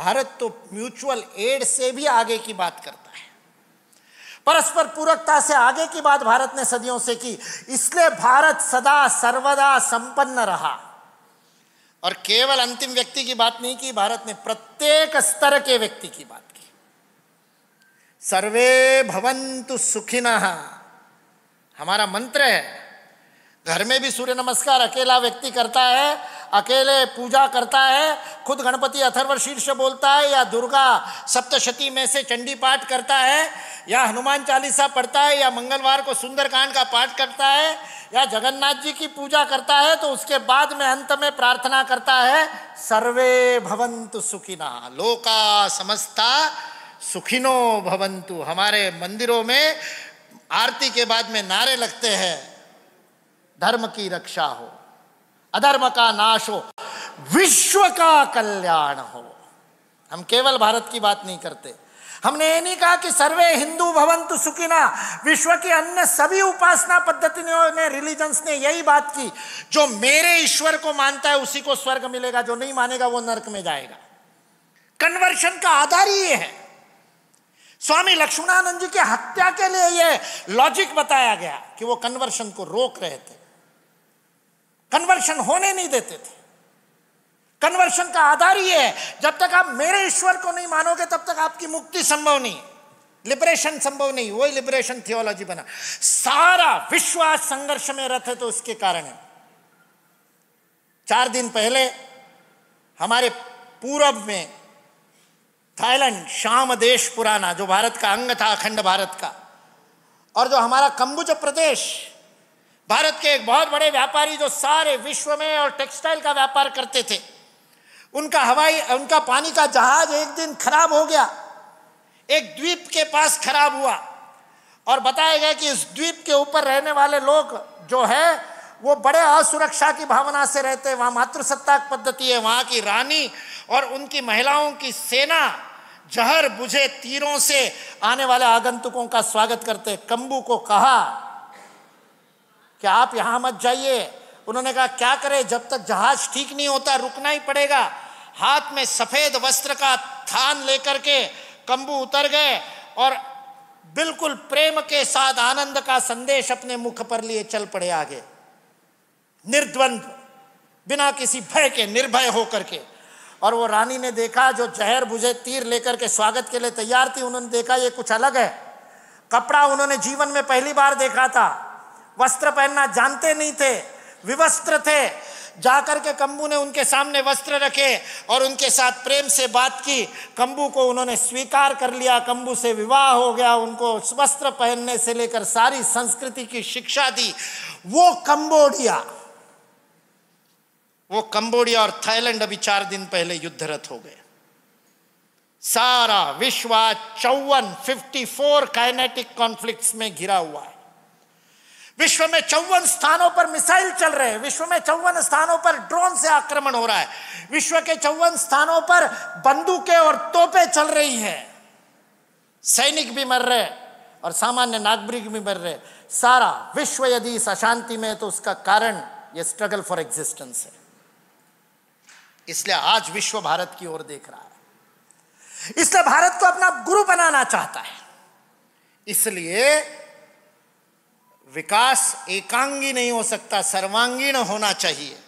भारत तो mutual add से भी आगे की बात करता है, परस्पर पूरकता से आगे की बात भारत ने सदियों से की। इसलिए भारत सदा सर्वदा संपन्न रहा और केवल अंतिम व्यक्ति की बात नहीं की, भारत ने प्रत्येक स्तर के व्यक्ति की बात की। सर्वे भवन्तु सुखिनः हमारा मंत्र है। घर में भी सूर्य नमस्कार अकेला व्यक्ति करता है, अकेले पूजा करता है, खुद गणपति अथर्वशीर्ष बोलता है, या दुर्गा सप्तशती में से चंडी पाठ करता है, या हनुमान चालीसा पढ़ता है, या मंगलवार को सुंदरकांड का पाठ करता है, या जगन्नाथ जी की पूजा करता है, तो उसके बाद में अंत में प्रार्थना करता है सर्वे भवन्तु सुखिनः, लोका समस्ता सुखिनो भवन्तु। हमारे मंदिरों में आरती के बाद में नारे लगते हैं, धर्म की रक्षा हो, अधर्म का नाश हो, विश्व का कल्याण हो। हम केवल भारत की बात नहीं करते। हमने ये नहीं कहा कि सर्वे हिंदू भवन्तु सुखिना, विश्व की अन्य सभी उपासना पद्धतियों ने, रिलीजन्स ने यही बात की, जो मेरे ईश्वर को मानता है उसी को स्वर्ग मिलेगा, जो नहीं मानेगा वो नरक में जाएगा। कन्वर्शन का आधार ही ये है। स्वामी लक्ष्मणानंद जी की हत्या के लिए ये लॉजिक बताया गया कि वो कन्वर्शन को रोक रहे थे, कन्वर्शन होने नहीं देते थे। कन्वर्शन का आधार ही है, जब तक आप मेरे ईश्वर को नहीं मानोगे तब तक आपकी मुक्ति संभव नहीं, लिबरेशन संभव नहीं। वही लिबरेशन थियोलॉजी बना। सारा विश्व आज संघर्ष में रथ है, तो उसके कारण है। 4 दिन पहले हमारे पूरब में थाईलैंड, शाम देश पुराना, जो भारत का अंग था, अखंड भारत का, और जो हमारा कंबुज प्रदेश, भारत के एक बहुत बड़े व्यापारी जो सारे विश्व में और टेक्सटाइल का व्यापार करते थे, उनका पानी का जहाज एक दिन खराब हो गया, एक द्वीप के पास खराब हुआ, और बताया गया कि इस द्वीप के ऊपर रहने वाले लोग जो है वो बड़े असुरक्षा की भावना से रहते हैं। वहां मातृसत्ताक पद्धति है, वहां की रानी और उनकी महिलाओं की सेना जहर बुझे तीरों से आने वाले आगंतुकों का स्वागत करते। कंबू को कहा कि आप यहां मत जाइए। उन्होंने कहा क्या करें, जब तक जहाज ठीक नहीं होता रुकना ही पड़ेगा। हाथ में सफेद वस्त्र का थान लेकर के कंबू उतर गए और बिल्कुल प्रेम के साथ आनंद का संदेश अपने मुख पर लिए चल पड़े आगे, निर्द्वंद, बिना किसी भय के, निर्भय होकर के। और वो रानी ने देखा, जो जहर बुझे तीर लेकर के स्वागत के लिए तैयार थी, उन्होंने देखा ये कुछ अलग है। कपड़ा उन्होंने जीवन में पहली बार देखा था, वस्त्र पहनना जानते नहीं थे, विवस्त्र थे। जाकर के कंबू ने उनके सामने वस्त्र रखे और उनके साथ प्रेम से बात की। कंबू को उन्होंने स्वीकार कर लिया, कंबू से विवाह हो गया, उनको वस्त्र पहनने से लेकर सारी संस्कृति की शिक्षा दी। वो कंबोडिया और थाईलैंड अभी 4 दिन पहले युद्धरत हो गए। सारा विश्व 54 काइनेटिक कॉन्फ्लिक्ट्स में घिरा हुआ है। विश्व में 54 स्थानों पर मिसाइल चल रहे हैं, विश्व में 54 स्थानों पर ड्रोन से आक्रमण हो रहा है, विश्व के 54 स्थानों पर बंदूकें और तोपें चल रही हैं। सैनिक भी मर रहे और सामान्य नागरिक भी मर रहे। सारा विश्व यदि इस अशांति में है तो उसका कारण यह स्ट्रगल फॉर एग्जिस्टेंस है। इसलिए आज विश्व भारत की ओर देख रहा है, इसलिए भारत को अपना गुरु बनाना चाहता है। इसलिए विकास एकांगी नहीं हो सकता, सर्वांगीण होना चाहिए।